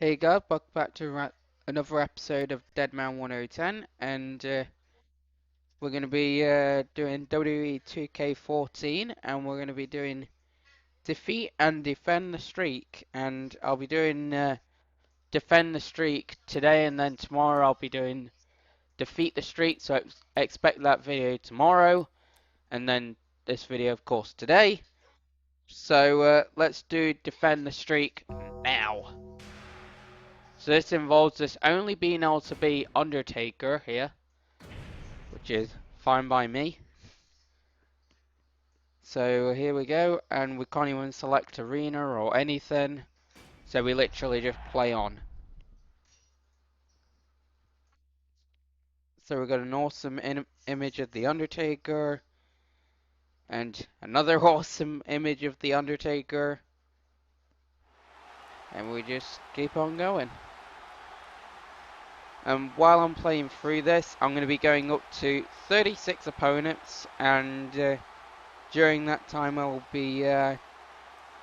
Hey guys, welcome back to another episode of Deadman 1010, and we're going to be doing WWE 2K14, and we're going to be doing Defeat and Defend the Streak, and I'll be doing Defend the Streak today, and then tomorrow I'll be doing Defeat the Streak, so expect that video tomorrow, and then this video, of course, today. So let's do Defend the Streak now. So this involves us only being able to be Undertaker here, which is fine by me. So here we go, and we can't even select arena or anything, so we literally just play on. So we've got an awesome image of the Undertaker, and another awesome image of the Undertaker, and we just keep on going. And while I'm playing through this, I'm going to be going up to 36 opponents, and during that time I will be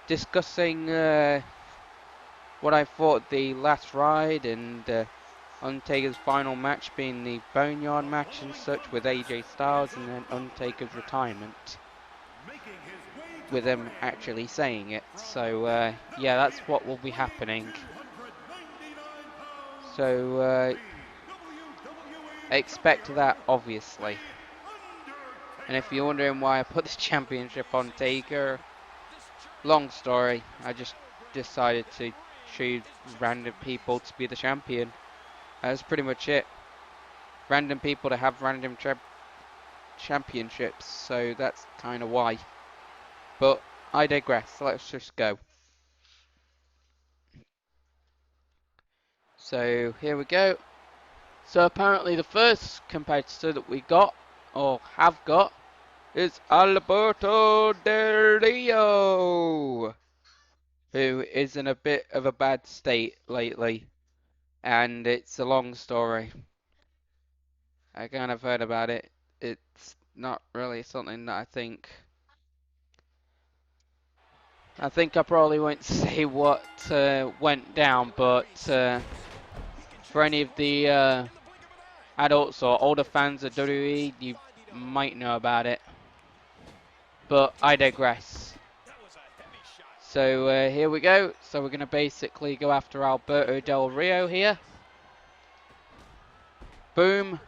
discussing what I thought the last ride and Undertaker's final match being the Boneyard match and such with AJ Styles, and then Undertaker's retirement with him actually saying it. So yeah, that's what will be happening. So expect that, obviously. And if you're wondering why I put this championship on Taker, long story, I just decided to choose random people to be the champion. That's pretty much it. Random people to have random championships, so that's kind of why. But I digress, let's just go. So here we go. So apparently the first competitor that we got, or have got, is Alberto Del Rio, who is in a bit of a bad state lately, and it's a long story. I kind of heard about it. It's not really something that I think I probably won't say what went down, but for any of the adults or older fans of WWE, you might know about it. But I digress. So here we go. So we're going to basically go after Alberto Del Rio here. Boom.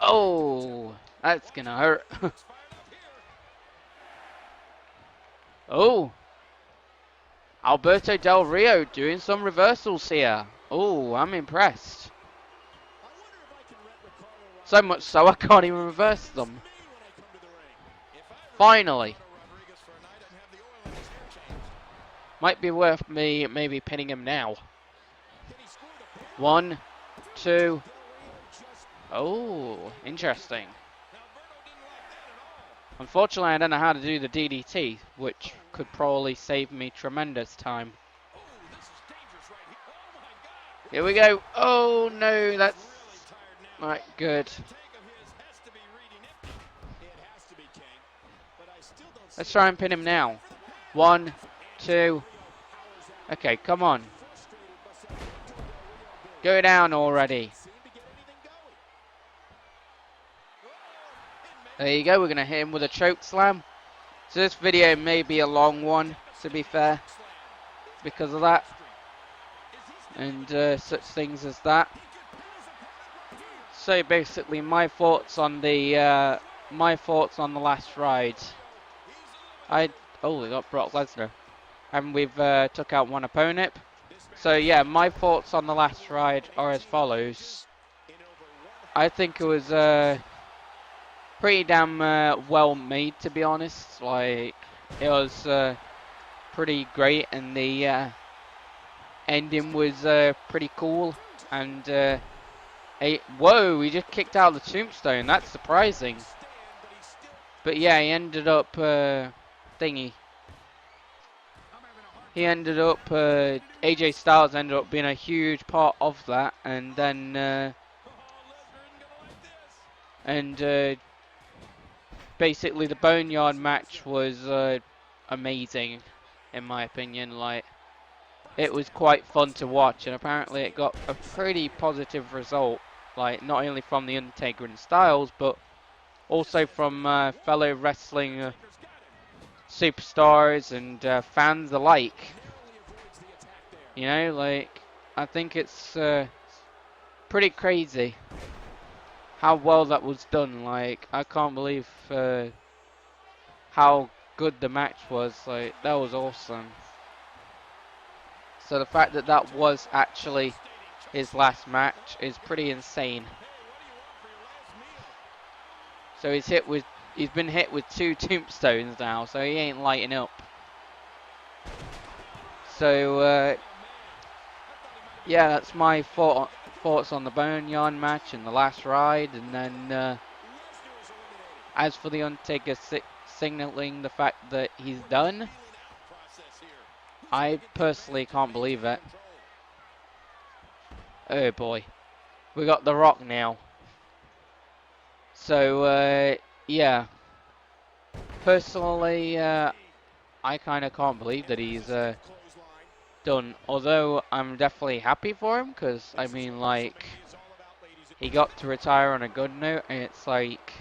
Oh, that's going to hurt. Oh. Alberto Del Rio doing some reversals here. Oh, I'm impressed. So much so I can't even reverse them. Finally. Might be worth me maybe pinning him now. 1, 2. Oh, interesting. Unfortunately, I don't know how to do the DDT, which could probably save me tremendous time. Here we go. Oh no, that's not good. Let's try and pin him now. 1, 2. Okay, come on. Go down already. There you go, we're going to hit him with a choke slam. So this video may be a long one, to be fair, because of that. And such things as that. So basically my thoughts on the last ride. We got Brock Lesnar. And we've took out one opponent. So yeah, my thoughts on the last ride are as follows. I think it was pretty damn well made, to be honest. Like, it was pretty great, and the ending was pretty cool. And whoa, he just kicked out the tombstone. That's surprising. But yeah, he ended up AJ Styles ended up being a huge part of that, and then basically the Boneyard match was amazing, in my opinion. Like, it was quite fun to watch, and apparently it got a pretty positive result, like not only from the Undertaker and Styles, but also from fellow wrestling superstars and fans alike. You know, like, I think it's pretty crazy how well that was done. Like, I can't believe how good the match was. Like, that was awesome. So the fact that that was actually his last match is pretty insane. So he's been hit with 2 tombstones now, so he ain't lighting up. So yeah, that's my thoughts on the Boneyard match and the last ride, and then as for the Undertaker signaling the fact that he's done, I personally can't believe it. Oh boy, we got The Rock now. So yeah, personally, I kind of can't believe that he's done. Although I'm definitely happy for him, because I mean, like, he got to retire on a good note, and it's like,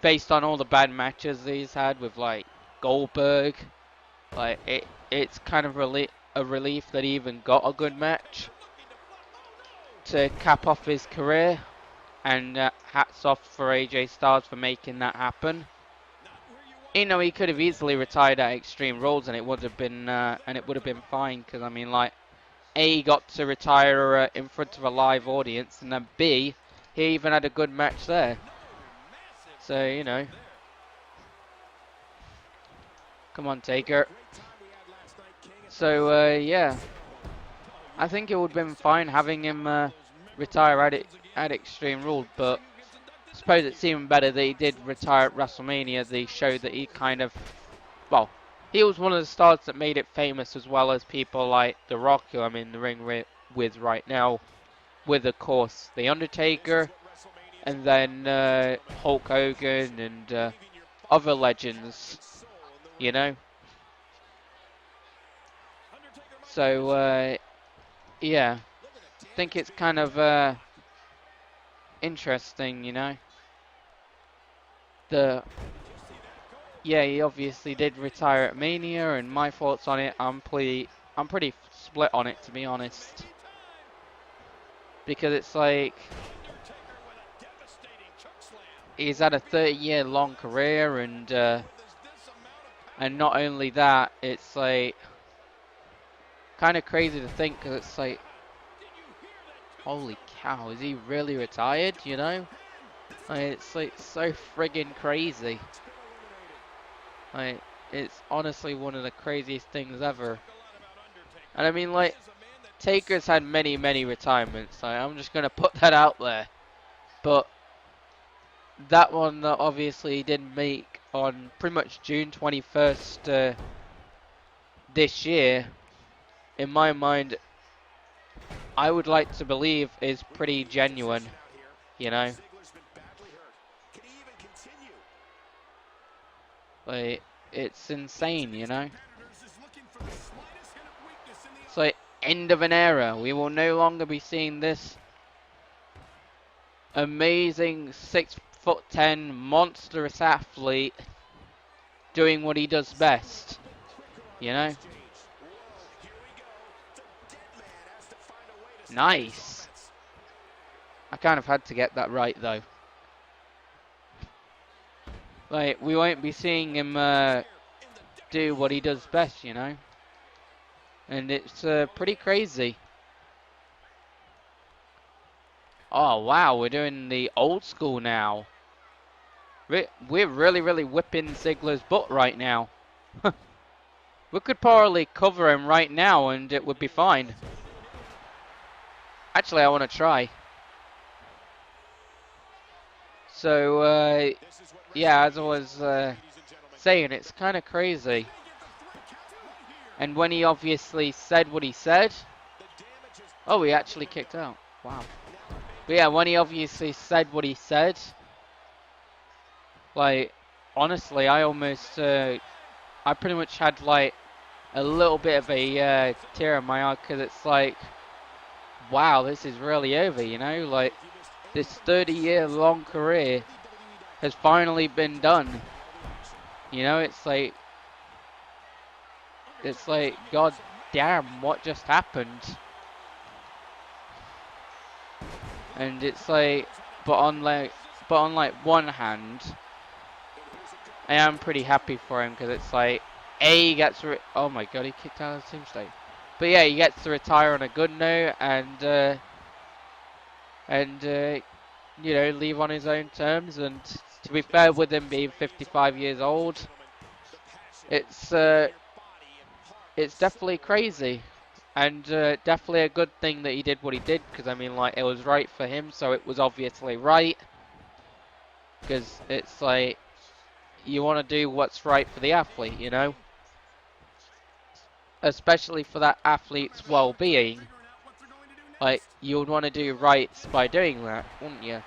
based on all the bad matches he's had with like Goldberg, like it's kind of a relief that he even got a good match to cap off his career. And hats off for AJ Styles for making that happen. You know, he could have easily retired at Extreme Rules, and it would have been fine. Because I mean, like, A, he got to retire in front of a live audience, and then B, he even had a good match there. So, you know, come on, Taker. So yeah, I think it would have been fine having him retire at Extreme Rules, but I suppose it's even better that he did retire at WrestleMania. The show that he kind of, well, he was one of the stars that made it famous, as well as people like The Rock, who I'm in the ring with right now, with, of course, The Undertaker, and then Hulk Hogan and other legends, you know. So yeah, I think it's kind of interesting, you know. Yeah, he obviously did retire at Mania, and my thoughts on it, I'm pretty split on it, to be honest. Because it's like, he's had a 30-year long career, and not only that, it's like kind of crazy to think, because it's like, holy cow, is he really retired, you know? Like, it's like so friggin' crazy. Like, it's honestly one of the craziest things ever. And I mean, like, Taker's had many, many retirements. So I'm just going to put that out there. But that one that obviously he didn't make on pretty much June 21st this year, in my mind, I would like to believe is pretty genuine, you know? Like, it's insane, you know? It's like, end of an era. We will no longer be seeing this amazing 6'10" monstrous athlete doing what he does best, you know? Nice. I kind of had to get that right, though. Like, we won't be seeing him do what he does best, you know? And it's pretty crazy. Oh, wow, we're doing the old school now. We're really, really whipping Ziggler's butt right now. We could probably cover him right now and it would be fine. Actually, I want to try. So, yeah, as I was saying, it's kind of crazy. And when he obviously said what he said... Oh, he actually kicked out. Wow. But yeah, when he obviously said what he said... Like, honestly, I almost... I pretty much had, like, a little bit of a tear in my eye because it's like, wow, this is really over, you know? Like, this 30-year-long career has finally been done. You know, it's like, god damn, what just happened? And it's like, but on like one hand, I am pretty happy for him because it's like, he gets oh my god, he kicked out of the tombstone. But yeah, he gets to retire on a good note and you know, leave on his own terms. And to be fair, with him being 55 years old, it's definitely crazy. And definitely a good thing that he did what he did, because I mean, like, it was right for him, so it was obviously right. Because it's like, you want to do what's right for the athlete, you know? Especially for that athlete's well-being. Like, you would want to do right by doing that, wouldn't you?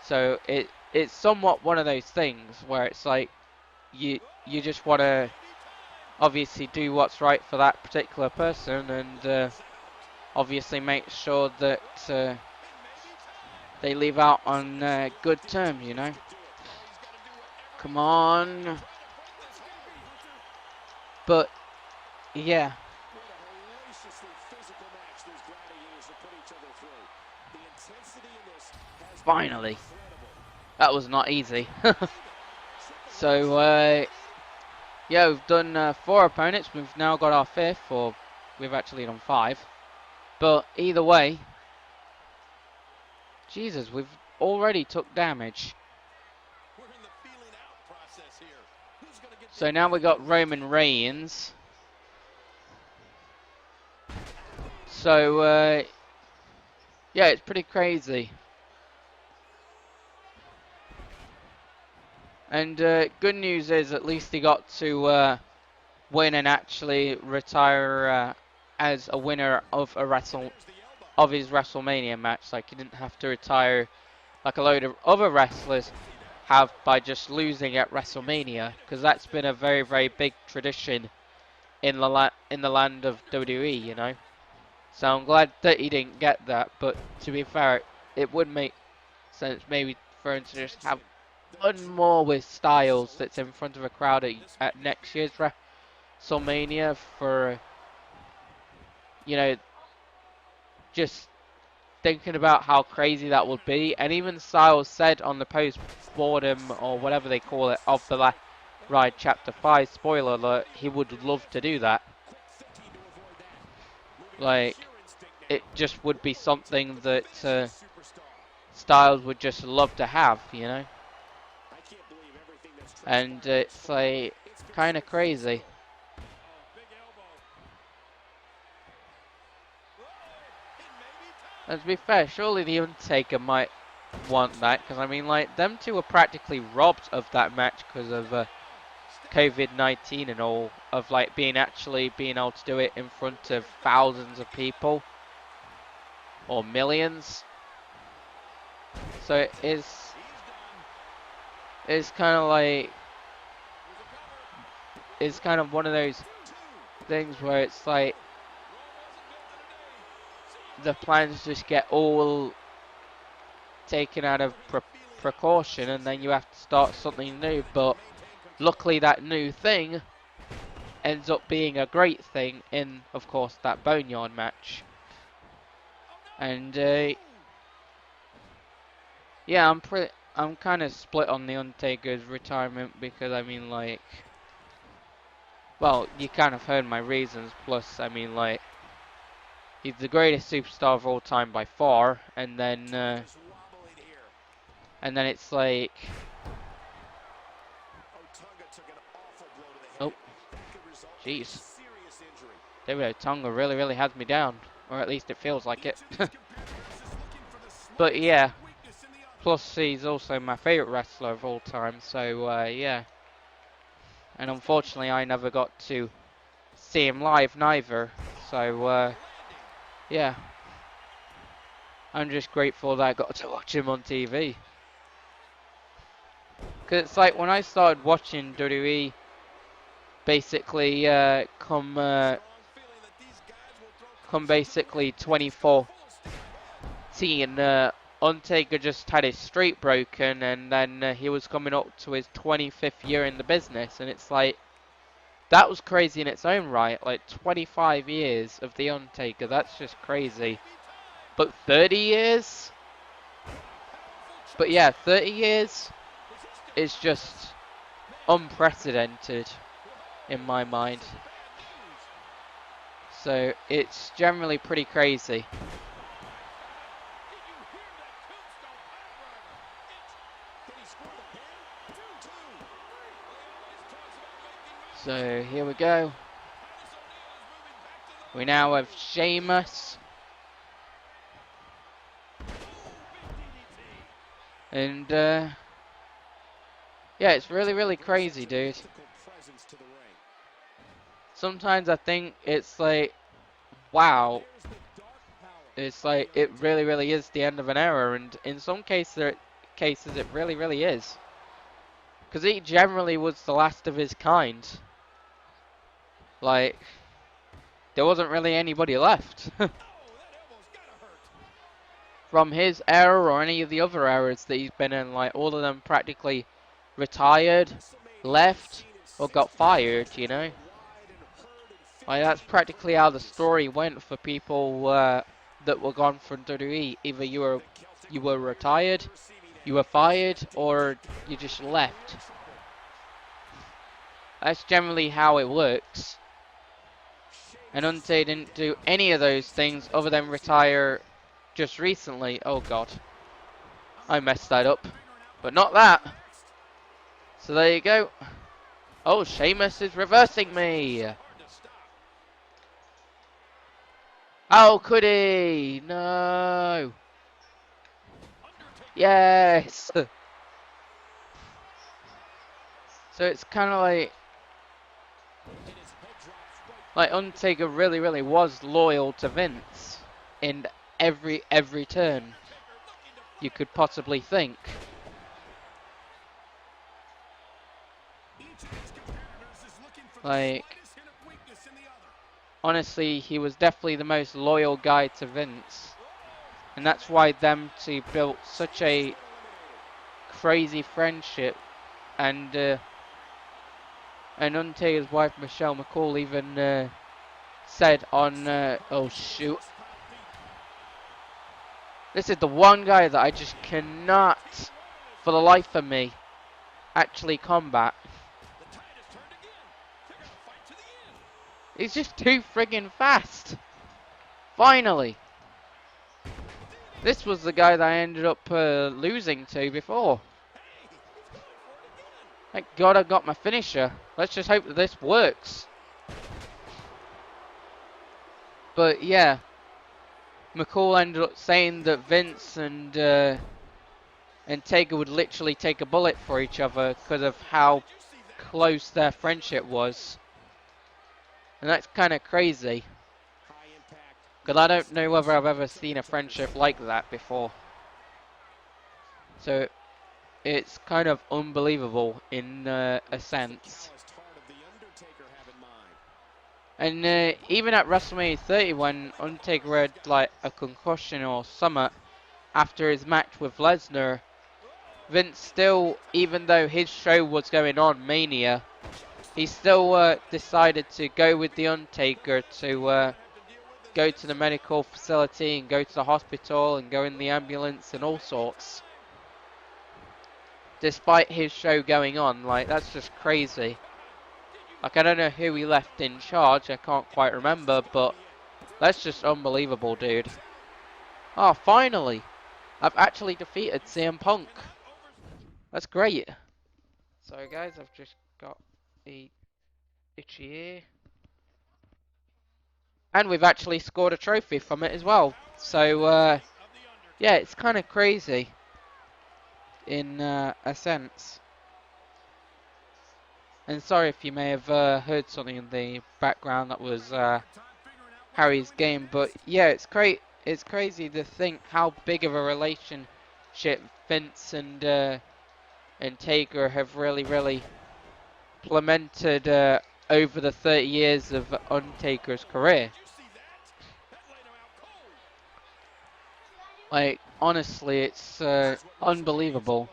So it's somewhat one of those things where it's like, you just want to obviously do what's right for that particular person, and obviously make sure that they leave out on good terms, you know? Come on. But, yeah. Finally. That was not easy. So, yeah, we've done 4 opponents. We've now got our 5th, or we've actually done 5. But either way, Jesus, we've already took damage. So now we got Roman Reigns. So, yeah, it's pretty crazy. And good news is at least he got to win and actually retire as a winner of his WrestleMania match. Like, he didn't have to retire like a load of other wrestlers have by just losing at WrestleMania, because that's been a very, very big tradition in the land of WWE, you know. So I'm glad that he didn't get that, but to be fair, it would make sense maybe for him to just have one more with Styles that's in front of a crowd at next year's WrestleMania for, you know, just thinking about how crazy that would be. And even Styles said on the post-mortem, or whatever they call it, of the Ride Chapter 5, spoiler alert, he would love to do that. Like, it just would be something that Styles would just love to have, you know? And it's like, kind of crazy. And to be fair, surely The Undertaker might want that, because I mean, like, them two were practically robbed of that match because of COVID-19 and all, of like being able to do it in front of thousands of people or millions. So it's kind of like, it's kind of one of those things where it's like the plans just get all taken out of precaution, and then you have to start something new. But luckily that new thing ends up being a great thing in, of course, that Boneyard match. And yeah, I'm kind of split on the Undertaker's retirement, because I mean, like, well, you kind of heard my reasons. Plus, I mean, like, he's the greatest superstar of all time by far, and then it's like, oh, jeez, David Otunga really, really has me down, or at least it feels like it. But yeah, plus he's also my favorite wrestler of all time, so yeah. And unfortunately, I never got to see him live neither, so yeah. I'm just grateful that I got to watch him on TV. Because it's like, when I started watching WWE, basically come basically 2014, Undertaker just had his streak broken, and then he was coming up to his 25th year in the business, and it's like, that was crazy in its own right. Like 25 years of the Undertaker, that's just crazy. But 30 years? But yeah, 30 years is just unprecedented in my mind. So it's generally pretty crazy. So here we go. We now have Sheamus. And yeah, it's really, really crazy, dude. Sometimes I think it's like, wow. It's like, it really, really is the end of an era. And in some cases, it really, really is. Because he generally was the last of his kind. Like, there wasn't really anybody left. From his era or any of the other eras that he's been in, like, all of them practically retired, left, or got fired, you know? Like, that's practically how the story went for people that were gone from WWE. Either you were retired, you were fired, or you just left. That's generally how it works. And Undertaker didn't do any of those things other than retire just recently. Oh god. I messed that up. But not that. So there you go. Oh, Sheamus is reversing me. Oh, could he? No. Yes. So it's kind of like Undertaker really, really was loyal to Vince in every turn you could possibly think. Like, honestly, he was definitely the most loyal guy to Vince. And that's why them two built such a crazy friendship. And Undertaker's wife, Michelle McCall, even said on, oh shoot. This is the one guy that I just cannot, for the life of me, actually combat. He's just too friggin' fast. Finally. This was the guy that I ended up losing to before. Thank God I got my finisher. Let's just hope that this works. But yeah, McCall ended up saying that Vince and Taker would literally take a bullet for each other because of how close their friendship was. And that's kind of crazy. Because I don't know whether I've ever seen a friendship like that before. So it's kind of unbelievable in a sense. And even at WrestleMania 30, when Undertaker had like a concussion or something after his match with Lesnar, Vince still, even though his show was going on, Mania, he still decided to go with the Undertaker to go to the medical facility and go to the hospital and go in the ambulance and all sorts. Despite his show going on, like, that's just crazy. Like, I don't know who he left in charge, I can't quite remember, but that's just unbelievable, dude. Oh, finally! I've actually defeated CM Punk. That's great. Sorry guys, I've just got a itchy ear. And we've actually scored a trophy from it as well. So, yeah, it's kind of crazy in a sense. And sorry if you may have heard something in the background that was Harry's game, but yeah, it's great. It's crazy to think how big of a relationship Vince and Taker have really, really implemented over the 30 years of Undertaker's career. Like, honestly, it's unbelievable.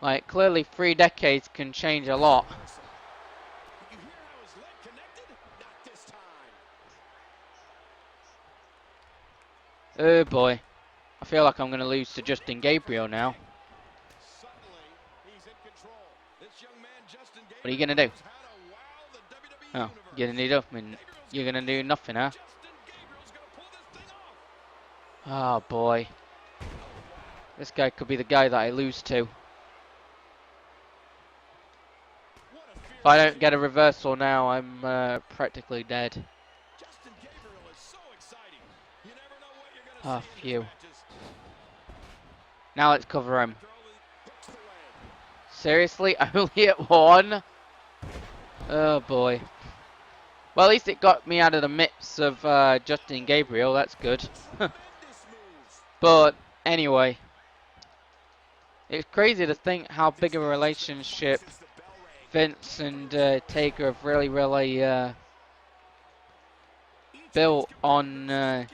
Like, clearly 3 decades can change a lot. Oh boy. I feel like I'm going to lose to Justin Gabriel now. What are you going to do? Oh, you're going to do nothing. You're going to do nothing, huh? Oh boy. This guy could be the guy that I lose to. If I don't get a reversal now, I'm practically dead. Oh, phew. Now let's cover him. Seriously? Only at 1? Oh boy. Well, at least it got me out of the midst of Justin Gabriel. That's good. But anyway. It's crazy to think how big of a relationship Vince and Taker have really built on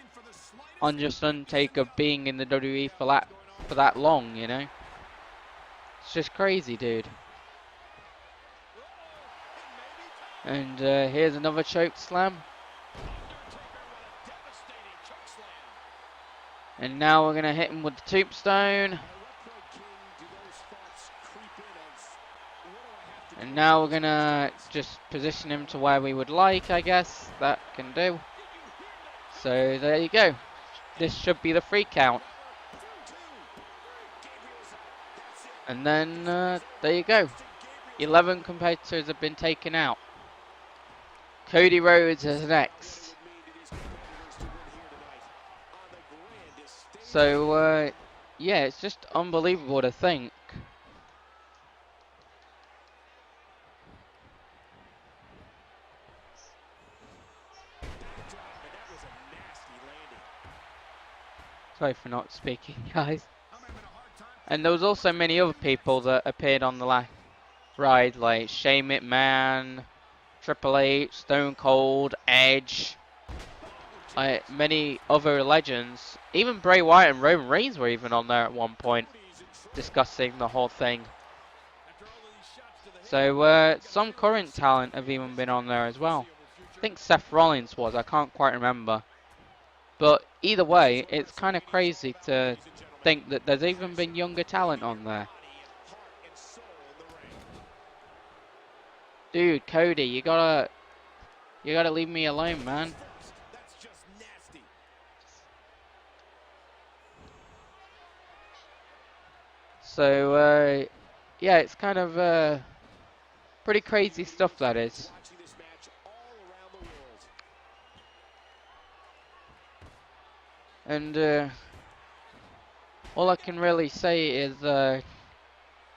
just Undertaker being in the WWE for that long, you know. It's just crazy, dude. And here's another choke slam. And now we're gonna hit him with the tombstone. And now we're gonna just position him to where we would like, I guess. That can do. So there you go. This should be the 3 count. And then there you go. 11 competitors have been taken out. Cody Rhodes is next. So yeah, it's just unbelievable to think. Sorry for not speaking, guys. And there was also many other people that appeared on the last ride, like Shane McMahon, Triple H, Stone Cold, Edge, many other legends. Even Bray Wyatt and Roman Reigns were even on there at one point, discussing the whole thing. So some current talent have even been on there as well. I think Seth Rollins was, I can't quite remember. But either way, it's kind of crazy to think that there's even been younger talent on there. Dude, Cody, you gotta leave me alone, man. So yeah, it's kind of pretty crazy stuff, that is. And all I can really say is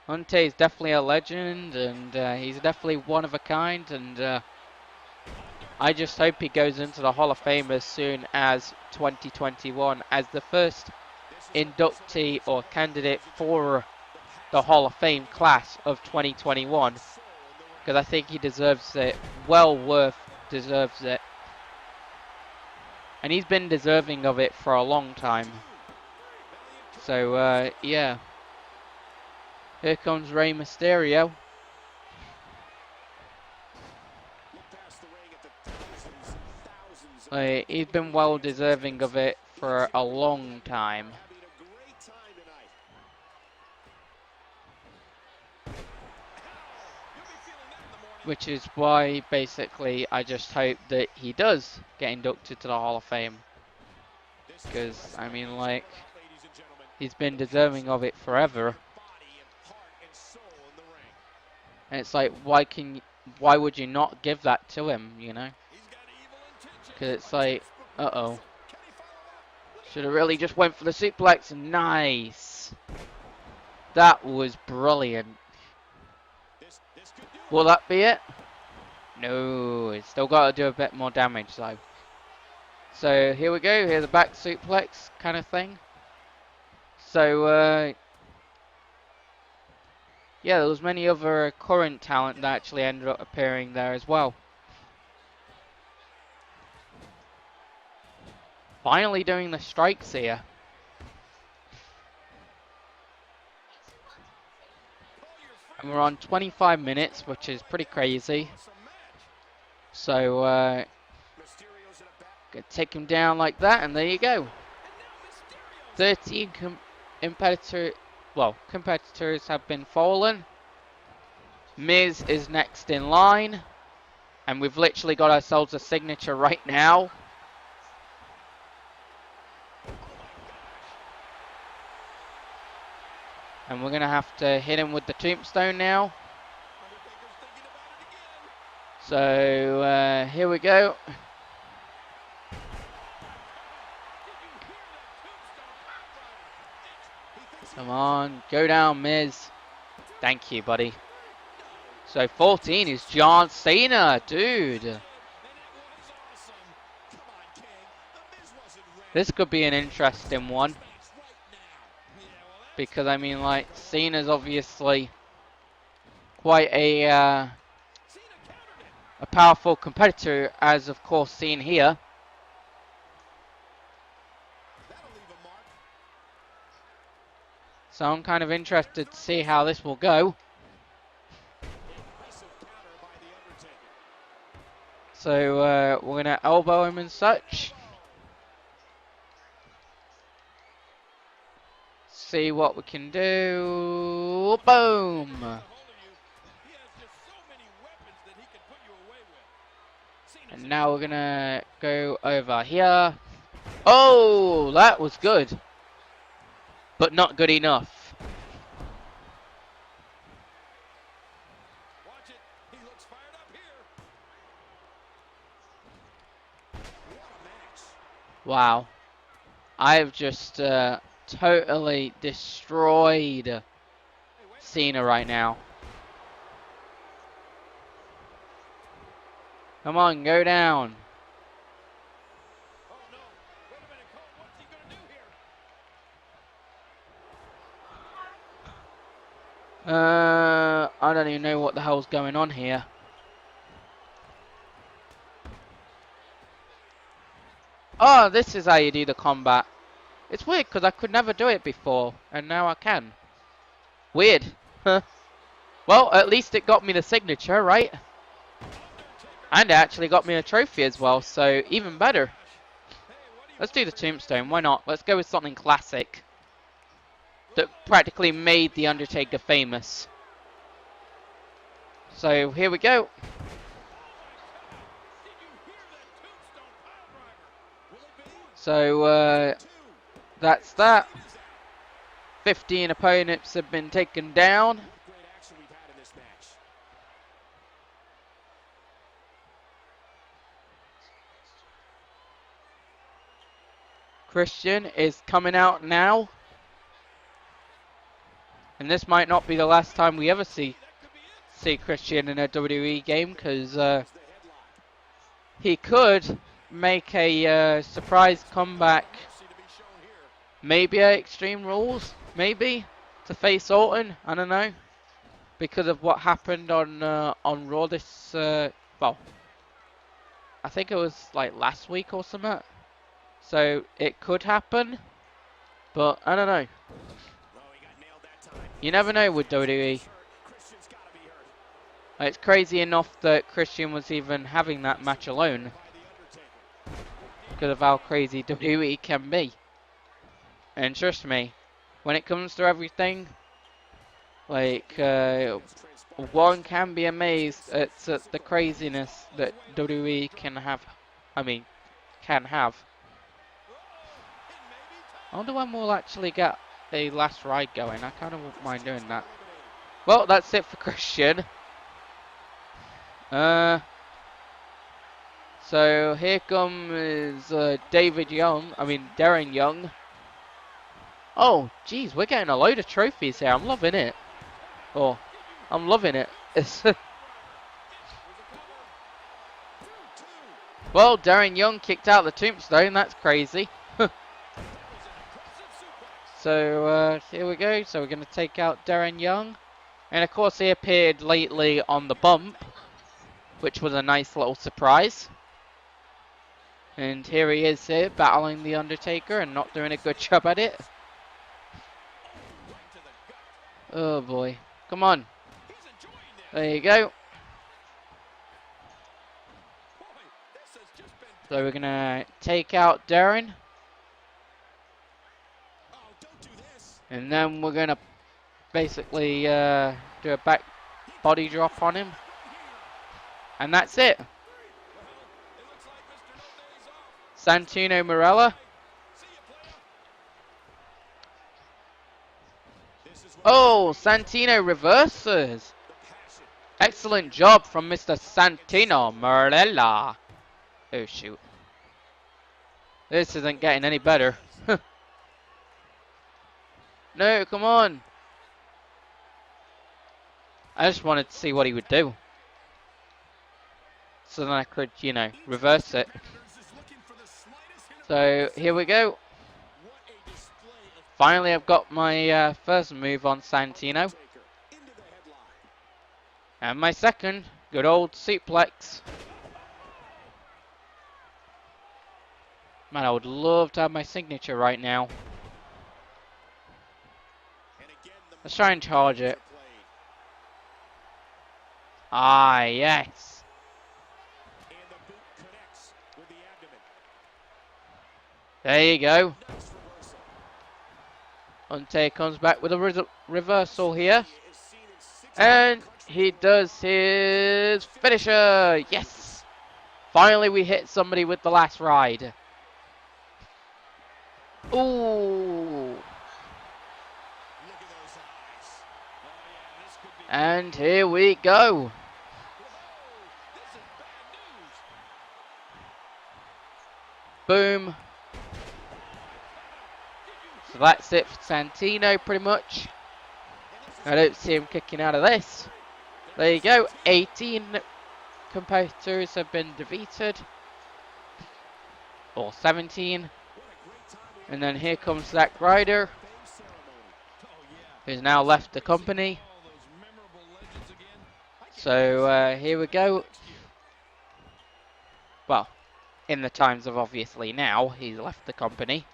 Hunte is definitely a legend, and he's definitely one of a kind, and I just hope he goes into the Hall of Fame as soon as 2021 as the first inductee or candidate for the Hall of Fame class of 2021, because I think he deserves it. Deserves it. And he's been deserving of it for a long time. So, yeah. Here comes Rey Mysterio. He's been well deserving of it for a long time. Which is why, basically, I just hope that he does get inducted to the Hall of Fame. Because, I mean, like, he's been deserving of it forever. And it's like, why would you not give that to him, you know? Because it's like, uh-oh. Should have really just went for the suplex. Nice. That was brilliant. Will that be it? No, it's still got to do a bit more damage though. So here we go. Here's a back suplex kind of thing. So Yeah, there was many other current talent that actually ended up appearing there as well. Finally doing the strikes here. And we're on 25 minutes, which is pretty crazy. So, gonna take him down like that, and there you go. 13 competitors have been fallen. Miz is next in line, and we've literally got ourselves a signature right now. And we're gonna have to hit him with the tombstone now. So here we go. Come on, go down, Miz. Thank you, buddy. So 14 is John Cena, dude. This could be an interesting one. Because, I mean, like, Cena's obviously quite a powerful competitor, as of course seen here. So I'm kind of interested to see how this will go. So we're going to elbow him and such. See what we can do. Boom! And now we're going to go over here. Oh, that was good. But not good enough. Wow. I've just totally destroyed Cena right now. Come on, go down. I don't even know what the hell's going on here. Oh, this is how you do the combat. It's weird because I could never do it before, and now I can. Weird. Huh. Well, at least it got me the signature, right? And it actually got me a trophy as well, so even better. Let's do the tombstone, why not? Let's go with something classic that practically made The Undertaker famous. So here we go. So that's that. 15 opponents have been taken down. Christian is coming out now. And this might not be the last time we ever see Christian in a WWE game, because he could make a surprise comeback. Maybe at Extreme Rules, maybe, to face Orton, I don't know. Because of what happened on Raw this, well, I think it was like last week or something. So it could happen, but I don't know. You never know with WWE. It's crazy enough that Christian was even having that match alone. Because of how crazy WWE can be. And trust me, when it comes to everything, like, one can be amazed at the craziness that WWE can have. Can have. I wonder when we'll actually get a last ride going. I kind of wouldn't mind doing that. Well, that's it for Christian. So here comes Darren Young. Oh, geez, we're getting a load of trophies here. I'm loving it. Oh, I'm loving it. Well, Darren Young kicked out the tombstone. That's crazy. So here we go. So we're going to take out Darren Young. And of course he appeared lately on the bump, which was a nice little surprise. And here he is here, battling The Undertaker and not doing a good job at it. Oh boy. Come on. There you go. So we're going to take out Darren. And then we're going to basically do a back body drop on him. And that's it. Santino Marella. Oh, Santino reverses. Excellent job from Mr. Santino Marella. Oh, shoot. This isn't getting any better. No, come on. I just wanted to see what he would do. So then I could, you know, reverse it. So, here we go. Finally, I've got my first move on Santino. And my second, good old suplex. Man, I would love to have my signature right now. Let's try and charge it. Ah, yes. There you go. Undertaker comes back with a reversal here. And he does his finisher. Yes. Finally, we hit somebody with the last ride. Ooh. And here we go. Boom. So that's it for Santino, pretty much. I don't see him kicking out of this. There you go. 18 competitors have been defeated. Or 17. And then here comes Zack Ryder, who's now left the company. So here we go. Well, in the times of obviously now, he's left the company.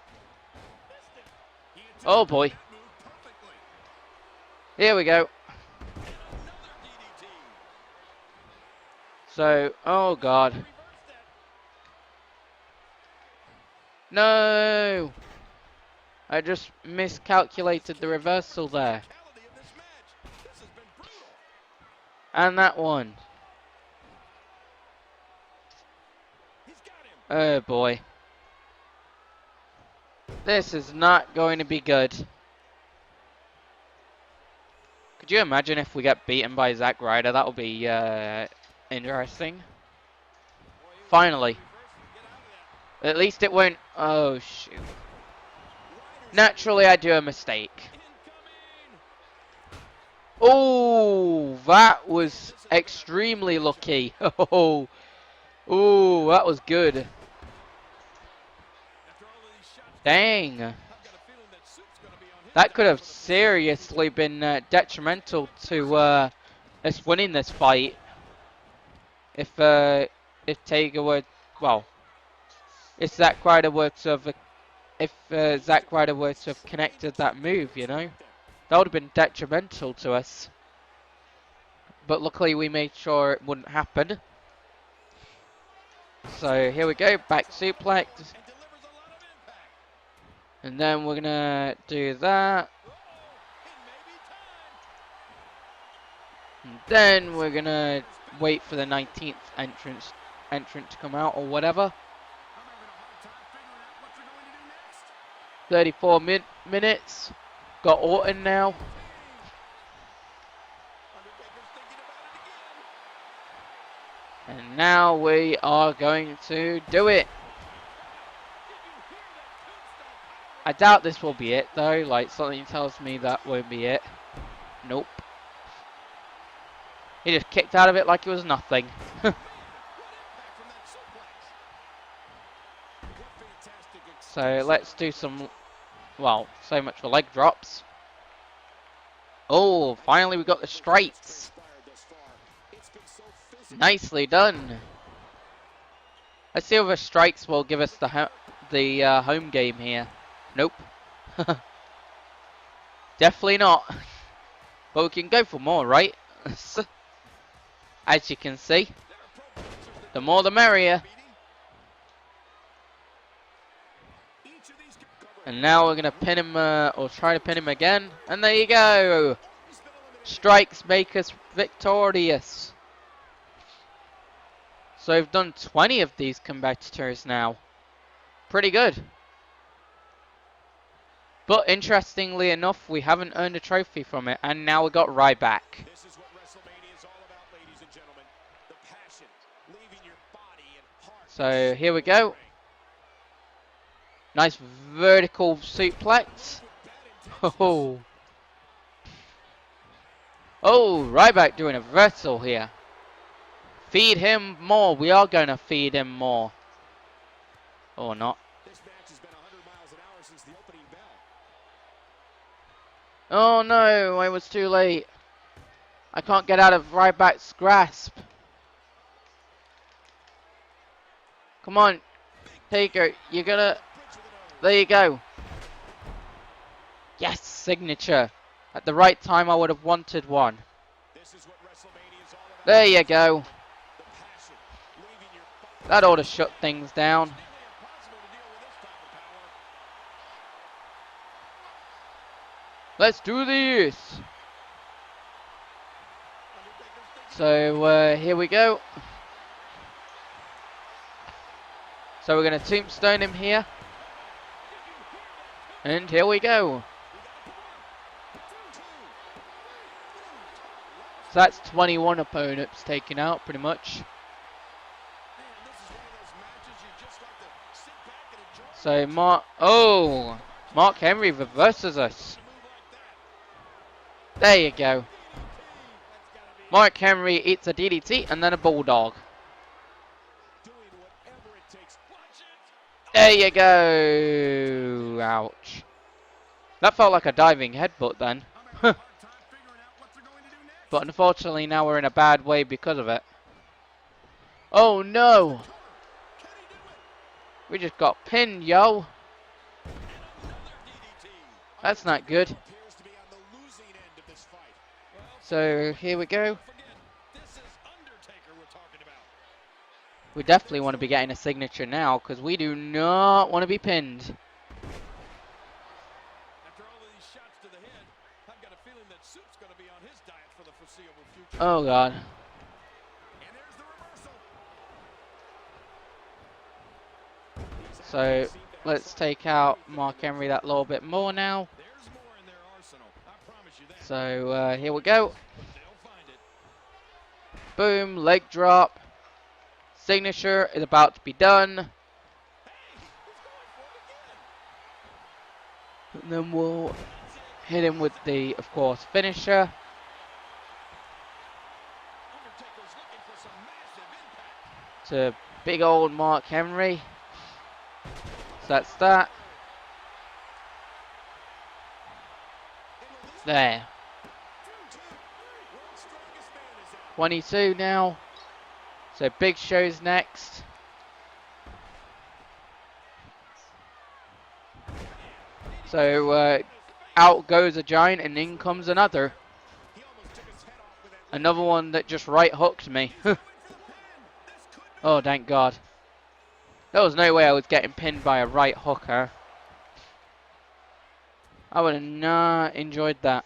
Oh boy. Here we go. So, oh god. No! I just miscalculated the reversal there. And that one. Oh boy. This is not going to be good. Could you imagine if we get beaten by Zack Ryder? That would be interesting. Finally. At least it won't... Oh, shoot. Naturally, I do a mistake. Oh, that was extremely lucky. Oh, that was good. Dang. That could have seriously been detrimental to us winning this fight. If Taker were, well, if Zack Ryder were to have, Zack Ryder were to have connected that move, you know, that would have been detrimental to us. But luckily we made sure it wouldn't happen. So here we go, back suplex. And then we're gonna do that. And then we're gonna wait for the 19th entrant to come out or whatever. 34 minutes. Got Orton now. And now we are going to do it. I doubt this will be it though. Like, something tells me that won't be it. Nope. He just kicked out of it like it was nothing. So let's do some, well, so much for leg drops. Oh, finally we got the strikes. Nicely done. Let's see if the strikes will give us the home game here. Nope. Definitely not. But we can go for more, right? As you can see, the more the merrier. And now we're going to pin him, or try to pin him again. And there you go. Strikes make us victorious. So we've done 20 of these competitors now. Pretty good. But interestingly enough, we haven't earned a trophy from it. And now we got Ryback. This is what WrestleMania is all about, ladies and gentlemen. The passion, leaving your body and heart. So here we go. Nice vertical suplex. Oh. Oh, Ryback doing a reversal here. Feed him more. We are going to feed him more. Or not. This match has been 100 miles an hour since the opening bell. Oh no, I was too late. I can't get out of Ryback's grasp. Come on, Taker, you're gonna... There you go. Yes, signature. At the right time, I would have wanted one. This is what WrestleMania is all about. There you go. The passion, leaving your body. That ought to shut things down. Nearly impossible to deal with this type of power. Let's do this. So here we go. So we're going to tombstone him here. And here we go. So that's 21 opponents taken out, pretty much. So Mark Henry reverses us. There you go. Mark Henry eats a DDT and then a bulldog. There you go. Ouch. That felt like a diving headbutt then. But unfortunately now we're in a bad way because of it. Oh no. We just got pinned, yo. That's not good. So here we go. We definitely want to be getting a signature now because we do not want to be pinned. After all of these shots to the head, I've got a feeling that Soup's going to be on his diet for the foreseeable future. Oh god. And there's the reversal. So let's take out Mark Henry that little bit more now. There's more in their arsenal. I promise you that. So here we go. They'll find it. Boom, leg drop. Signature is about to be done. And then we'll hit him with the, of course, finisher. To big old Mark Henry. So that's that. There. 22 now. So Big Show's next. So out goes a giant and in comes another. Another one that just right hooked me. Oh, thank God. There was no way I was getting pinned by a right hooker. I would have not enjoyed that.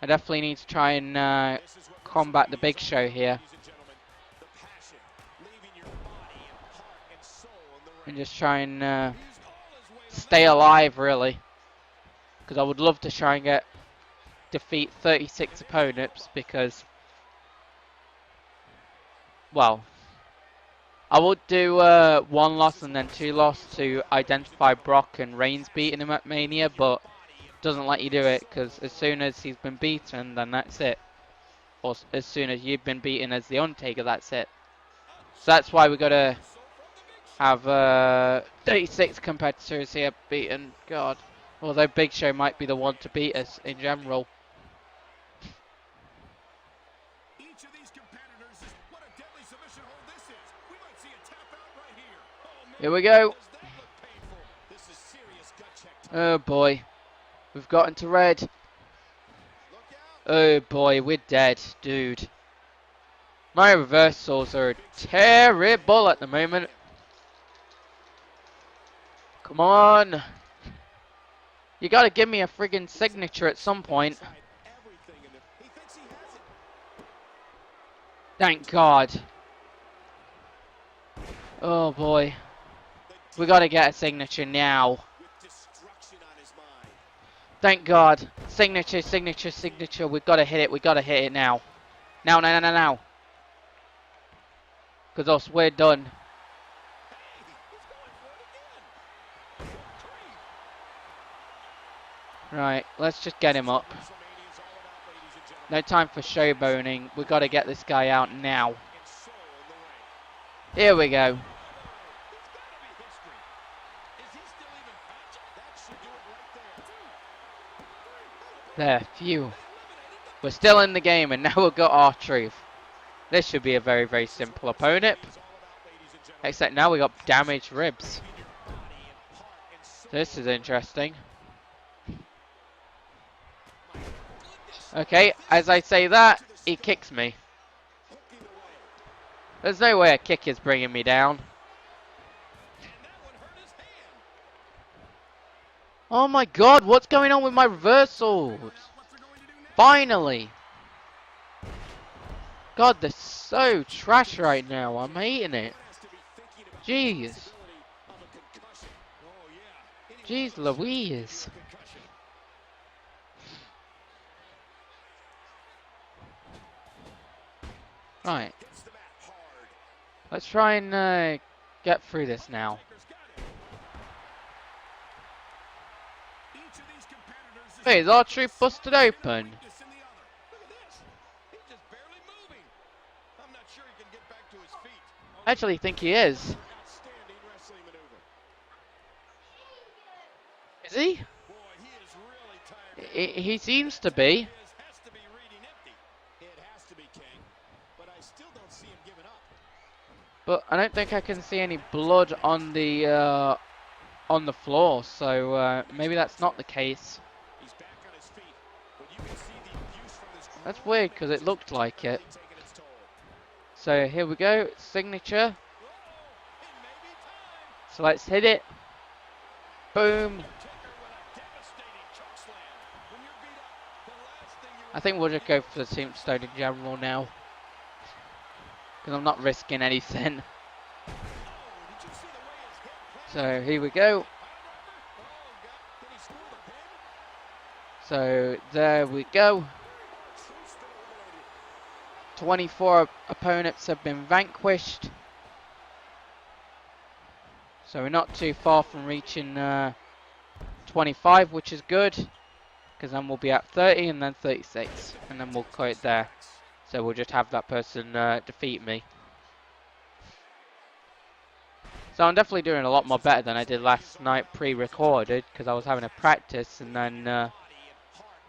I definitely need to try and combat the Big Show here. And just try and stay alive, really. Because I would love to try and defeat 36 opponents because, well, I would do 1 loss and then 2 loss to identify Brock and Reigns beating him at Mania, but doesn't let you do it because as soon as he's been beaten, then that's it. Or as soon as you've been beaten as The Undertaker, that's it. So that's why we got to have 36 competitors here beaten. God. Although Big Show might be the one to beat us in general. Each of these competitors is what a deadly submission hold this is. We might see a tap out right here. Oh man, Here we go. does that look painful? This is serious gut check time. Oh boy. We've got into red. Look out. Oh boy, we're dead, dude. My reversals are terrible at the moment. Come on. You gotta give me a friggin' signature at some point. Thank God. Oh boy. We gotta get a signature now. Thank God. Signature, signature, signature. We've gotta hit it. We gotta hit it now. Now, now, now, now, now. Because else we're done. Right, let's just get him up. No time for showboning. We gotta get this guy out now. Here we go. There, phew. We're still in the game and now we've got R-Truth. This should be a very, very simple opponent. Except now we got damaged ribs. This is interesting. Okay, as I say that, he kicks me. There's no way a kick is bringing me down. Oh my God, what's going on with my reversals? Finally. God, they're so trash right now. I'm hating it. Jeez. Jeez Louise. Right. Let's try and get through this now. Hey, is our troop busted open? I actually think he is. Is he? He seems to be. But I don't think I can see any blood on the floor, so maybe that's not the case. That's weird because it looked like it. So here we go, signature. So let's hit it. Boom. I think we'll just go for the tombstone in general now. Because I'm not risking anything. So here we go. So there we go. 24 opponents have been vanquished. So we're not too far from reaching 25, which is good. Because then we'll be at 30 and then 36. And then we'll call it there. So we'll just have that person defeat me. So I'm definitely doing a lot more better than I did last night pre-recorded. Because I was having a practice and then,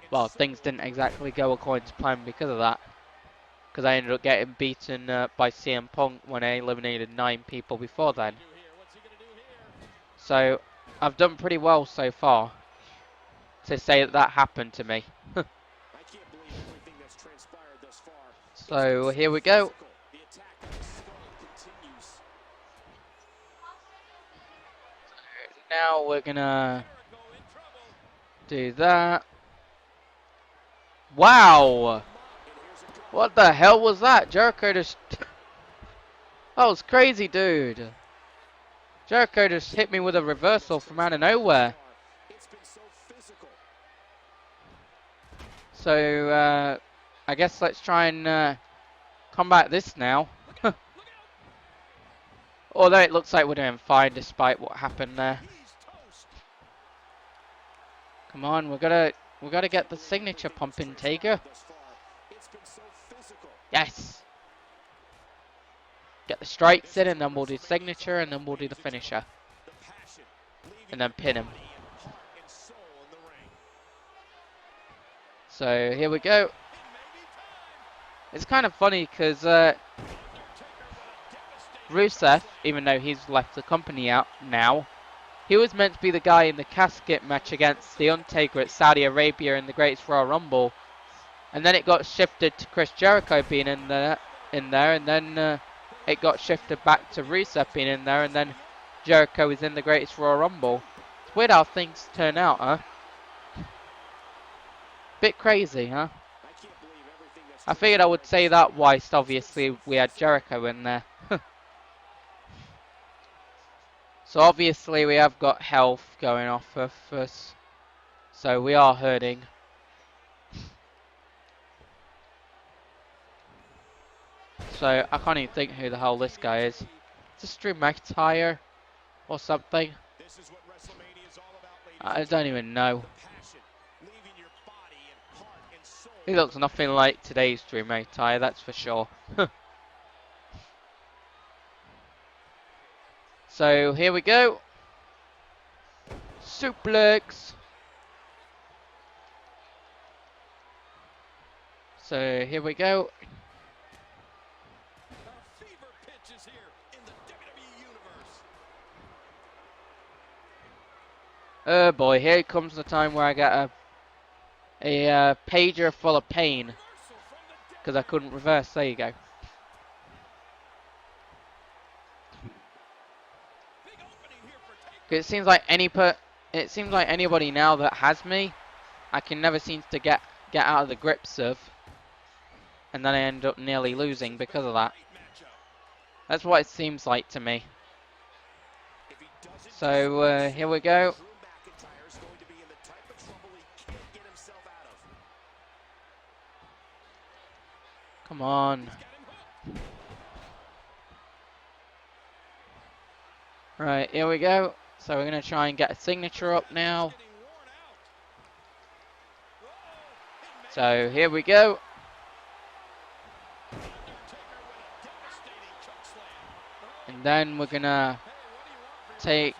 well, things didn't exactly go according to plan because of that. Because I ended up getting beaten by CM Punk when I eliminated 9 people before then. So I've done pretty well so far to say that that happened to me. So here we go. Now we're gonna do that. Wow! What the hell was that? Jericho just... That was crazy, dude. Jericho just hit me with a reversal from out of nowhere. So, I guess let's try and combat this now. Although it looks like we're doing fine despite what happened there. Come on, we gotta get the signature pumping, Taker. Yes. Get the strikes in, and then we'll do signature, and then we'll do the finisher, and then pin him. So here we go. It's kind of funny because Rusev, even though he's left the company out now, he was meant to be the guy in the casket match against The Undertaker at Saudi Arabia in the Greatest Royal Rumble. And then it got shifted to Chris Jericho being in there, and then it got shifted back to Rusev being in there, and then Jericho is in the Greatest Royal Rumble. It's weird how things turn out, huh? Bit crazy, huh? I figured I would say that whilst obviously we had Jericho in there. So obviously we have got health going off of us. So we are hurting. So I can't even think who the hell this guy is. Is this Drew McIntyre or something? I don't even know. He looks nothing like today's Drew McIntyre, that's for sure. So here we go. Suplex. So here we go. Oh boy, here comes the time where I get a pager full of pain because I couldn't reverse. There you go. It seems like anybody now that has me, I can never seem to get out of the grips of, and then I end up nearly losing because of that. That's what it seems like to me. So here we go. Come on. Right, here we go. So we're going to try and get a signature up now. So here we go. And then we're going to take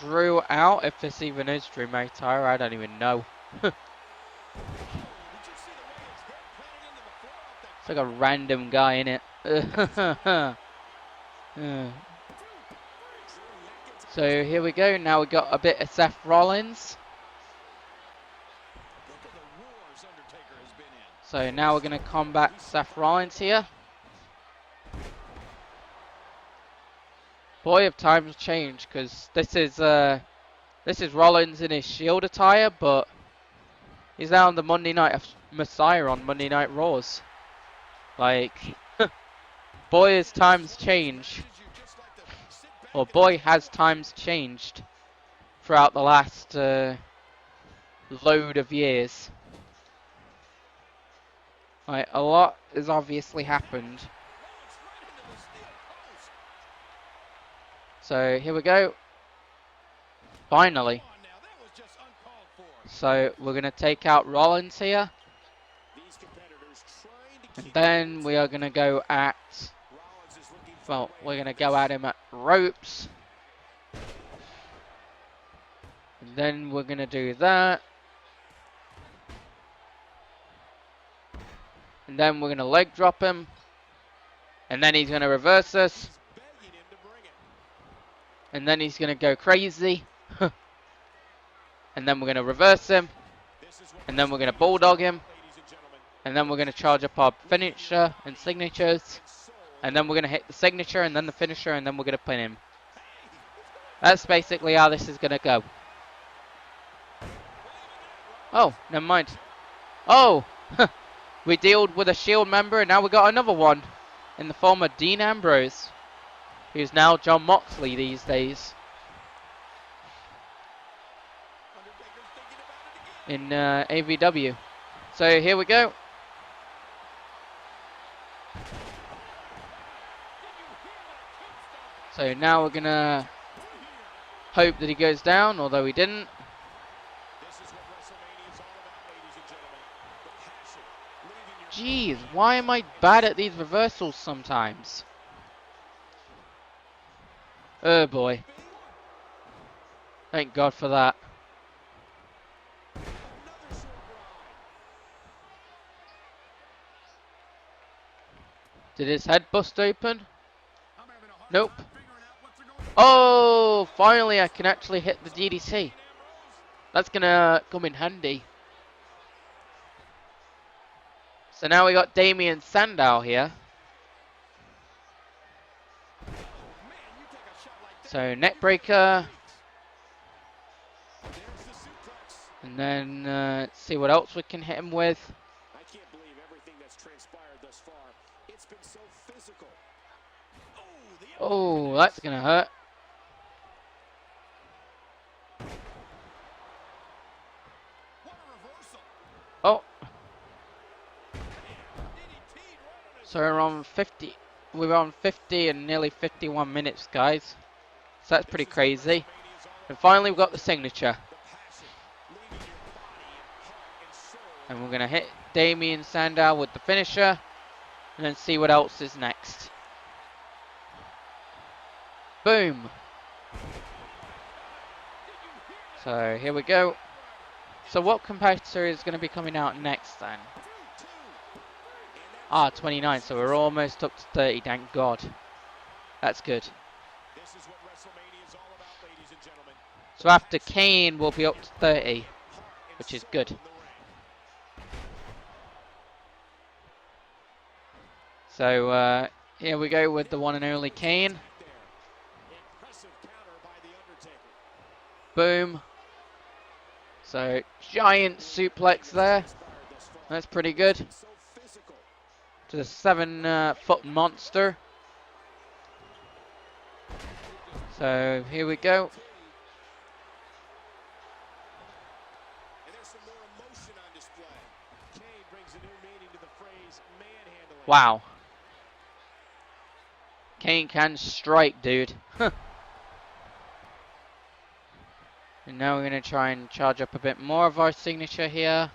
Drew out, if this even is Drew McIntyre, I don't even know. It's like a random guy in it. So here we go. Now we got a bit of Seth Rollins. So now we're going to combat Seth Rollins here. Boy, have times changed, because this is Rollins in his Shield attire, but he's now on the Monday Night Messiah on Monday Night Raws. Like, boy, has times changed. Or boy, has times changed throughout the last load of years. Like, a lot has obviously happened. So here we go. Finally. So we're going to take out Rollins here. And then we are going to go at... Well, we're going to go at him at ropes. And then we're going to do that. And then we're going to leg drop him. And then he's going to reverse us. And then he's going to go crazy. And then we're going to reverse him. And then we're going to bulldog him. And then we're going to charge up our finisher and signatures. And then we're going to hit the signature and then the finisher. And then we're going to pin him. That's basically how this is going to go. Oh, never mind. Oh! We dealt with a Shield member and now we got another one. In the form of Dean Ambrose. Who's now John Moxley these days. In AVW. So here we go. So now we're gonna hope that he goes down, although he didn't. Jeez, why am I bad at these reversals sometimes? Oh boy. Thank God for that. Did his head bust open? I'm having a hard Nope. time figuring out what they're going to do here. Oh, finally I can actually hit the DDT. That's gonna come in handy. So now we got Damien Sandow here. Oh, man, you take a shot like that, So you neck get it for breaker, weeks. There's the suplex. and then see what else we can hit him with. I can't believe everything that's transpired thus far. It's been so physical. Oh, the elbow Oh, that's connects. gonna hurt. What a reversal. Oh, DDT'd right on his so we're face. on 50. We're on 50 and nearly 51 minutes, guys. So that's This pretty is what crazy. WrestleMania is all And about, finally, we've ladies got and the gentlemen. signature. The passion, leaving your body and heart and soul on And the we're line. gonna hit Damien Sandow with the finisher, and then see what else is next. Boom. So here we go. So what competitor is going to be coming out next then? Ah, 29, so we're almost up to 30, thank God. That's good. This is what WrestleMania is all about, ladies and gentlemen. So after Kane, we'll be up to 30, Heart and which is soul good. in the ring. So here we go with the one and only Kane. Impressive counter by the Undertaker. Boom. So giant suplex there. That's pretty good. So physical. To the 7-foot monster. So here we go. And there's some more emotion on display. Kane brings a new meaning to the phrase manhandling. Wow. Kane can strike, dude. And now we're going to try and charge up a bit more of our signature here.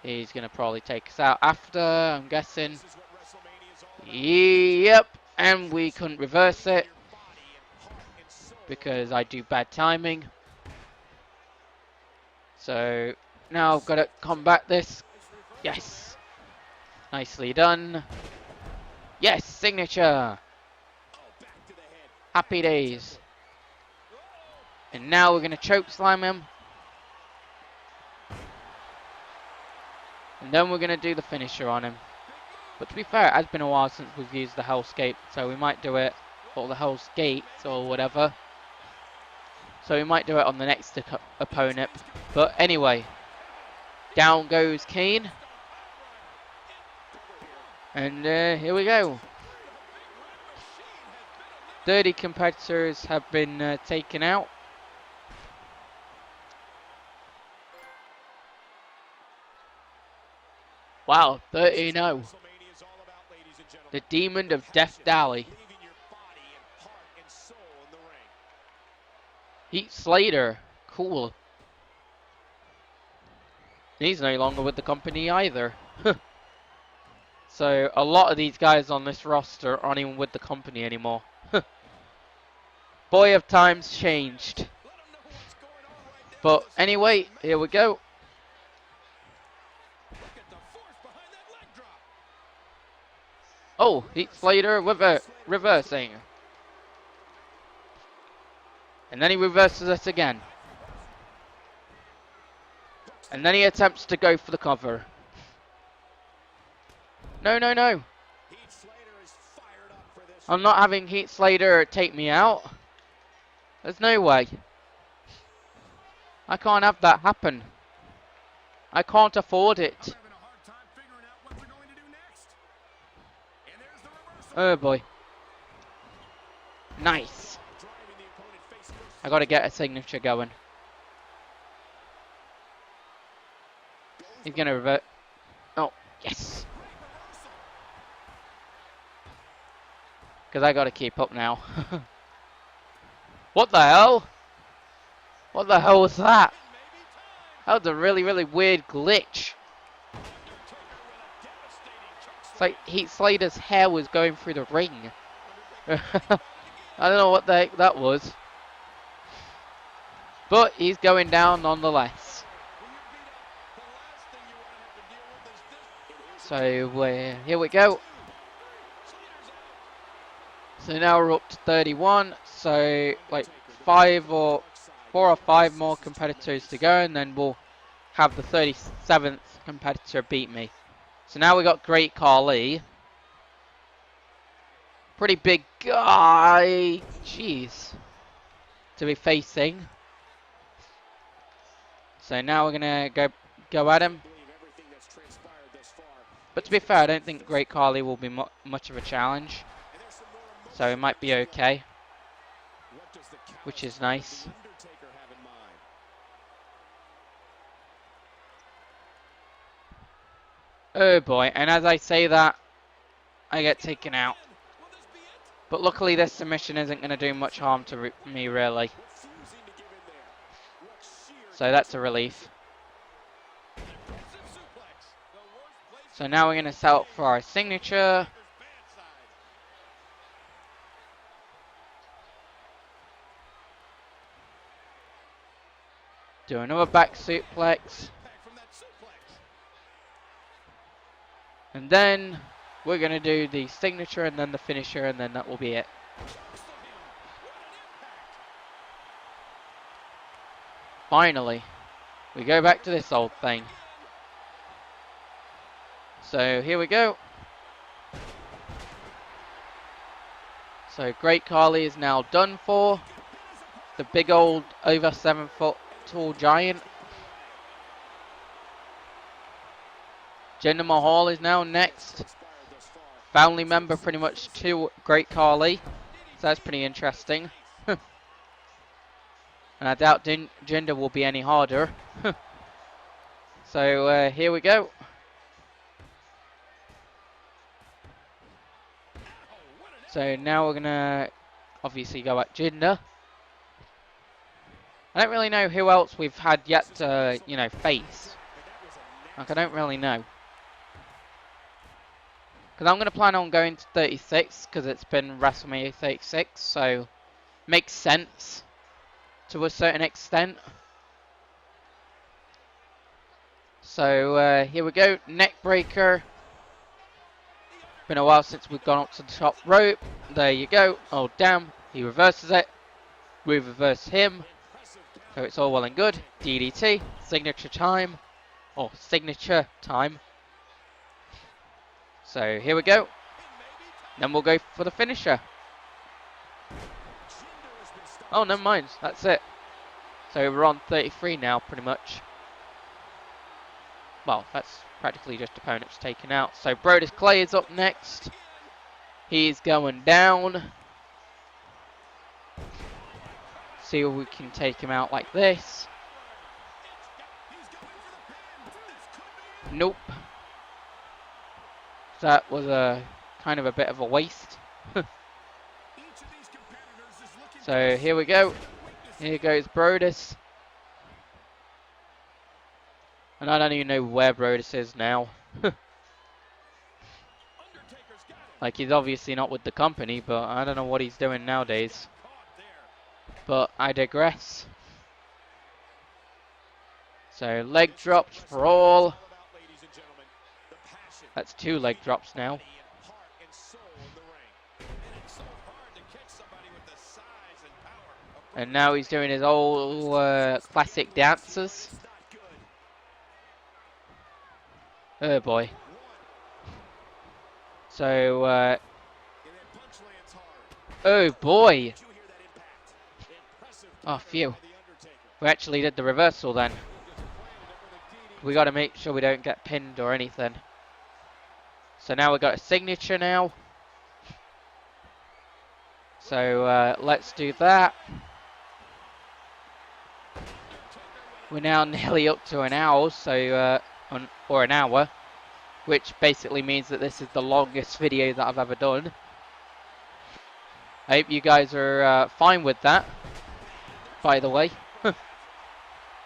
He's going to probably take us out after, I'm guessing. This is what WrestleMania is all about. Yep, and we couldn't reverse Leaving it your body and heart and soul on the because I line. do bad timing. So now I've got to combat this. Nice reversal Yes, there. nicely done. Yes, signature. Oh, back to the head. Happy Back to the days. temple. And now we're going to choke slam him. And then we're going to do the finisher on him. But to be fair, it has been a while since we've used the Hell's Gate, so we might do it, or the Hell's Gate, or whatever. So we might do it on the next opponent. But anyway, down goes Kane. And here we go. 30 competitors have been taken out. Wow, 30-0. The Demon of Death Valley. Heath Slater. Cool. He's no longer with the company either. So a lot of these guys on this roster aren't even with the company anymore. Boy, have times changed. But anyway, here we go. Oh, Heath Slater with a reversing. And then he reverses it again. And then he attempts to go for the cover. No, no, no. I'm not having Heath Slater take me out. There's no way. I can't have that happen. I can't afford it. Oh boy. Nice. I gotta get a signature going. He's gonna revert. Oh, yes. Because I gotta keep up now. What the hell? What the hell was that? That was a really, really weird glitch. It's like Heath Slater's hair was going through the ring. I don't know what the heck that was. But he's going down nonetheless. So here we go. So now we're up to 31. So like 4 or 5 more competitors to go, and then we'll have the 37th competitor beat me. So now we got Great Khali. Pretty big guy. Jeez. To be facing. So now we're gonna go at him. But to be fair, I don't think Great Khali will be much of a challenge. So it might be okay. Which is nice. Oh boy, and as I say that, I get taken out. But luckily this submission isn't going to do much harm to me really. So that's a relief. So now we're going to set up for our signature. Do another back suplex. And then we're going to do the signature and then the finisher, and then that will be it. Finally, we go back to this old thing. So here we go. So Great Khali is now done for. The big old over 7 foot tall giant. Jinder Mahal is now next. Family member pretty much to Great Khali. So that's pretty interesting. And I doubt Jinder will be any harder. So here we go. So now we're going to obviously go at Jinder. I don't really know who else we've had yet to, face. Like, I don't really know. Because I'm going to plan on going to 36, because it's been WrestleMania 36, so makes sense to a certain extent. So here we go, neck breaker. Been a while since we've gone up to the top rope. There you go. Oh damn, he reverses it. We reverse him. So it's all well and good. DDT, signature time. Or signature time. So here we go. Then we'll go for the finisher. Oh, never mind. That's it. So we're on 33 now, pretty much. Well, that's practically just opponents taken out. So Brodus Clay is up next. He's going down. See if we can take him out like this. Nope. That was a kind of a bit of a waste. So here we go. Here goes Brodus. And I don't even know where Brodus is now. Like, he's obviously not with the company, but I don't know what he's doing nowadays. But I digress. So leg drops for all. That's 2 leg drops now. And now he's doing his old classic dances. Oh boy. So, oh boy. Oh, phew. We actually did the reversal then. We got to make sure we don't get pinned or anything. So now we've got a signature now. So let's do that. We're now nearly up to an hour, so or an hour, which basically means that this is the longest video that I've ever done. I hope you guys are fine with that, by the way.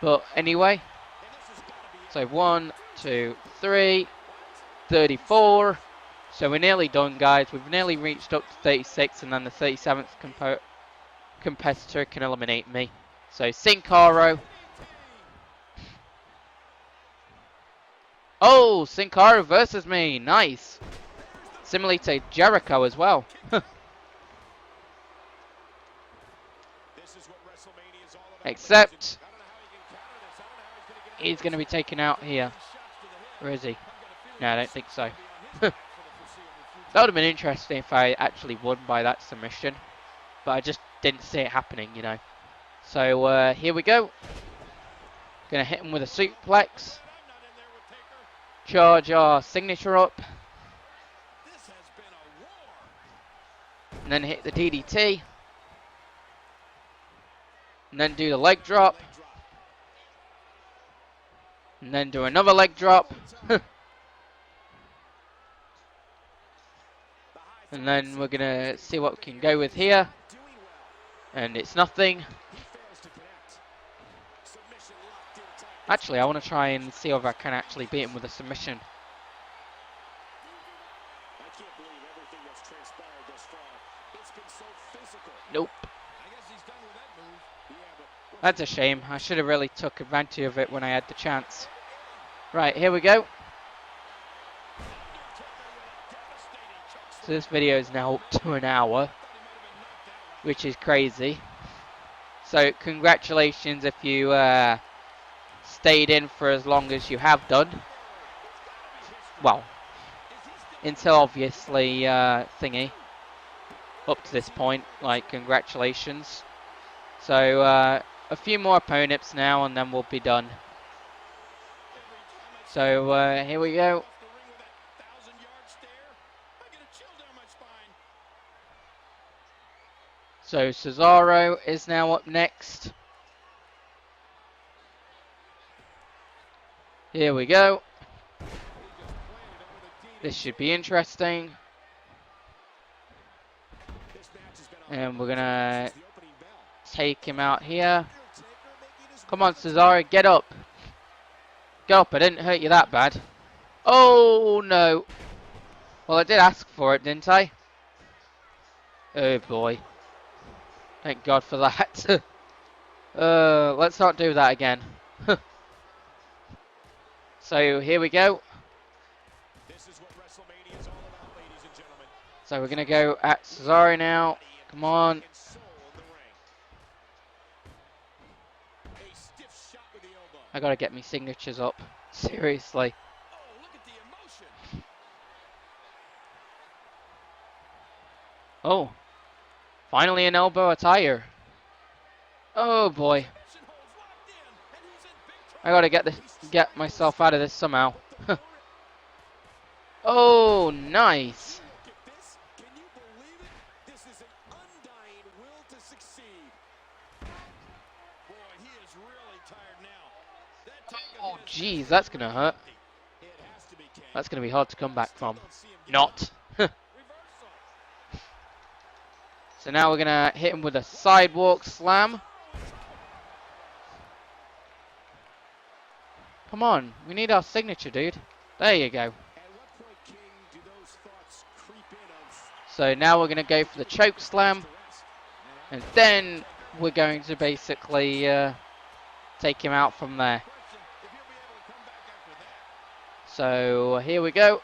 But anyway, so 1, 2, 3, 34. So we're nearly done, guys. We've nearly reached up to 36, and then the 37th competitor can eliminate me. So Sin Cara. Oh, Sin Cara versus me. Nice. Similarly to Jericho as well. Except he's going to be taken out here. Where is he? No, I don't think so. That would have been interesting if I actually won by that submission. But I just didn't see it happening, you know. So here we go. Gonna hit him with a suplex. Charge our signature up. And then hit the DDT. And then do the leg drop. And then do another leg drop. And then we're gonna see what we can go with here. And it's nothing. Actually, I want to try and see if I can actually beat him with a submission. Nope. That's a shame. I should have really took advantage of it when I had the chance. Right, here we go. So this video is now up to an hour, which is crazy. So congratulations if you stayed in for as long as you have done. Well, until obviously thingy. Up to this point, like, congratulations. So a few more opponents now and then we'll be done. So here we go. So Cesaro is now up next. Here we go. This should be interesting. And we're gonna take him out here. Come on, Cesaro, get up. Get up, I didn't hurt you that bad. Oh no. Well, I did ask for it, didn't I? Oh boy. Thank God for that. Let's not do that again. So here we go. So we're gonna go at Cesaro now. Come on. I gotta get me signatures up. Seriously. Oh. Finally an elbow attire. Oh boy. I gotta get myself out of this somehow. Oh, nice. Oh, jeez, that's gonna hurt. That's gonna be hard to come back from. Not. So now we're gonna hit him with a sidewalk slam. Come on, we need our signature, dude. There you go. So now we're gonna go for the choke slam. And then we're going to basically take him out from there. So here we go.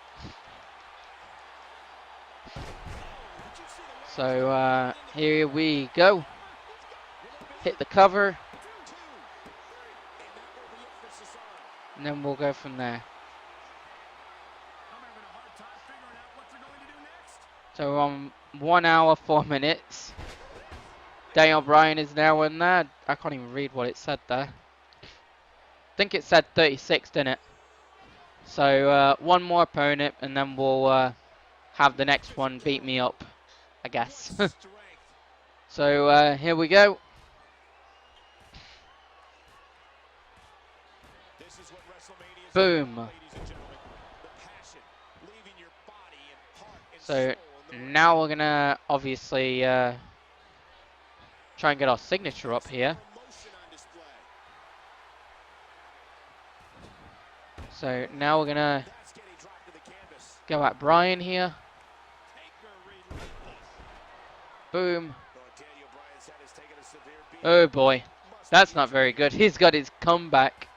So here we go. Hit the cover. And then we'll go from there. So we're on 1 hour, 4 minutes. Daniel Bryan is now in there. I can't even read what it said there. I think it said 36, didn't it? So one more opponent and then we'll have the next one beat me up, I guess. So here we go. Boom. So now we're gonna obviously try and get our signature up here. So now we're gonna go at Bryan here. Boom. Oh boy, that's not very good. He's got his comeback.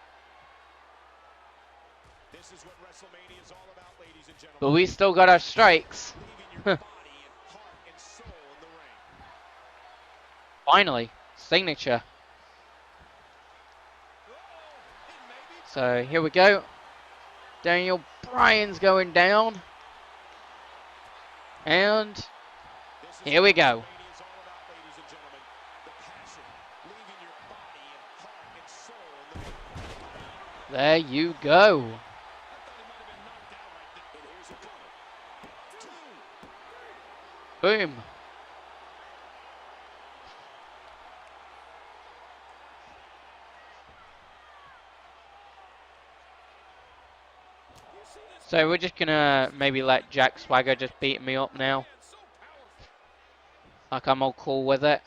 But we still got our strikes. Finally, signature. So here we go. Daniel Bryan's going down. And here we go. There you go. Boom. So we're just gonna maybe let Jack Swagger just beat me up now. Like I'm all cool with it.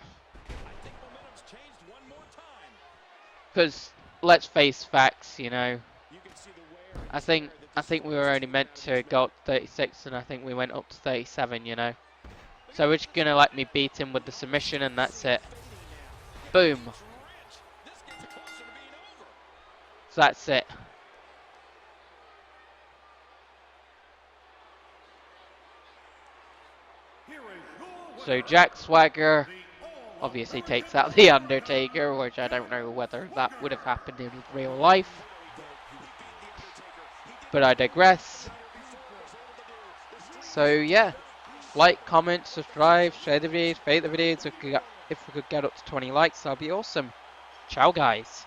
Because let's face facts, you know. I think we were only meant to go up to 36 and I think we went up to 37, you know. So we're just gonna let me beat him with the submission and that's it. Boom. So that's it. So Jack Swagger obviously takes out The Undertaker, which I don't know whether that would have happened in real life. But I digress. So yeah, like, comment, subscribe, share the videos, rate the videos. If we could get up to 20 likes, that'd be awesome. Ciao guys.